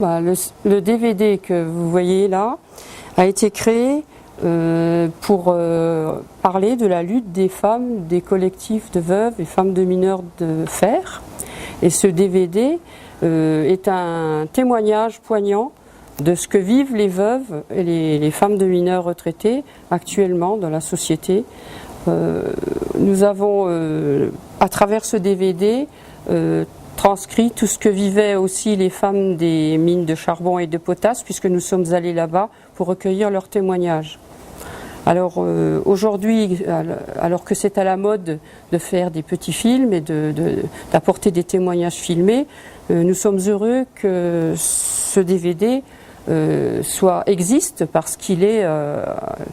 Le DVD que vous voyez là a été créé pour parler de la lutte des femmes, des collectifs de veuves et femmes de mineurs de fer. Et ce DVD est un témoignage poignant de ce que vivent les veuves et les femmes de mineurs retraités actuellement dans la société. Nous avons, à travers ce DVD, transcrit tout ce que vivaient aussi les femmes des mines de charbon et de potasse, puisque nous sommes allés là-bas pour recueillir leurs témoignages. Alors aujourd'hui, alors que c'est à la mode de faire des petits films et d'apporter des témoignages filmés, nous sommes heureux que ce DVD existe parce qu'il est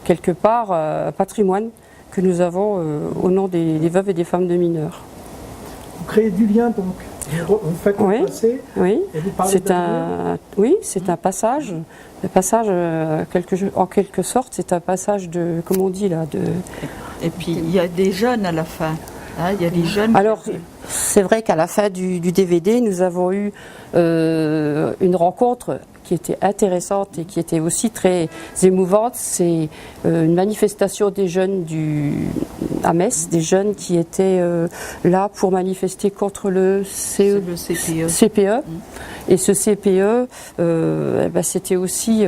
quelque part un patrimoine que nous avons au nom des veuves et des femmes de mineurs. Vous créez du lien donc. Vous faites le passé. Oui, et vous parlez c'est un passage. Le passage, en quelque sorte, c'est un passage de, comme on dit là, de. Et puis il y a des jeunes à la fin. Hein, il y a des jeunes. Alors, c'est vrai qu'à la fin du DVD, nous avons eu une rencontre qui était intéressante et qui était aussi très émouvante. C'est une manifestation des jeunes à Metz, des jeunes qui étaient là pour manifester contre le CPE. Et ce CPE, c'était aussi,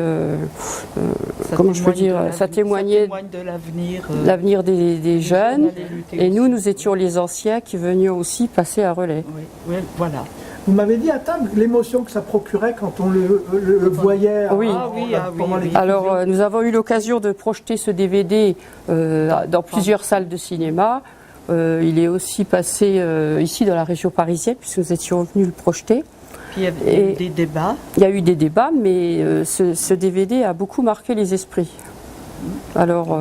comment je peux dire, ça témoignait de l'avenir des jeunes. Et nous étions les anciens qui venions aussi passer à relais. Oui, voilà. Vous m'avez dit à table l'émotion que ça procurait quand on le voyait pendant les diffusions. Alors, nous avons eu l'occasion de projeter ce DVD dans plusieurs salles de cinéma. Il est aussi passé ici dans la région parisienne, puisque nous étions venus le projeter. Puis il y a eu des débats. Il y a eu des débats, mais ce DVD a beaucoup marqué les esprits. Alors,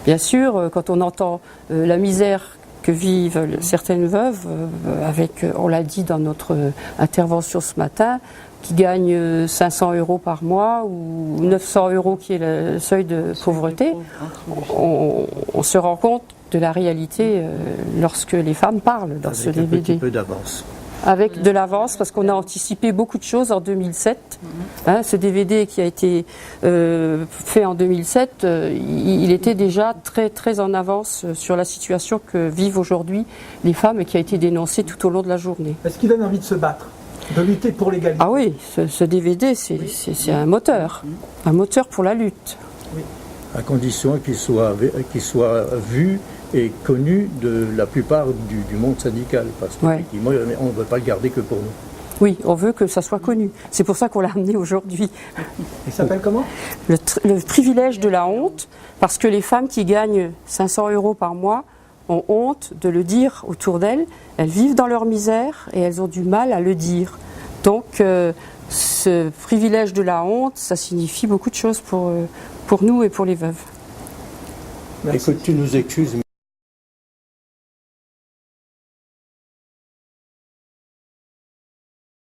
bien sûr, quand on entend la misère que vivent certaines veuves, on l'a dit dans notre intervention ce matin, qui gagnent 500 € par mois ou 900 € qui est le seuil de pauvreté, on se rend compte de la réalité lorsque les femmes parlent dans ce DVD. Avec un petit peu d'avance. Avec de l'avance, parce qu'on a anticipé beaucoup de choses en 2007. Ce DVD qui a été fait en 2007, il était déjà très, très en avance sur la situation que vivent aujourd'hui les femmes et qui a été dénoncé tout au long de la journée. Est-ce qu'il donne envie de se battre, de lutter pour l'égalité? Ah oui, ce DVD, c'est un moteur pour la lutte. Oui. À condition qu'il soit vu et connu de la plupart du monde syndical, parce qu'effectivement, on ne veut pas le garder que pour nous. Oui, on veut que ça soit connu. C'est pour ça qu'on l'a amené aujourd'hui. Il s'appelle comment? Le privilège de la honte, parce que les femmes qui gagnent 500 € par mois ont honte de le dire autour d'elles. Elles vivent dans leur misère et elles ont du mal à le dire. Donc, ce privilège de la honte, ça signifie beaucoup de choses pour nous et pour les veuves. Merci. Écoute, tu nous excuses, mais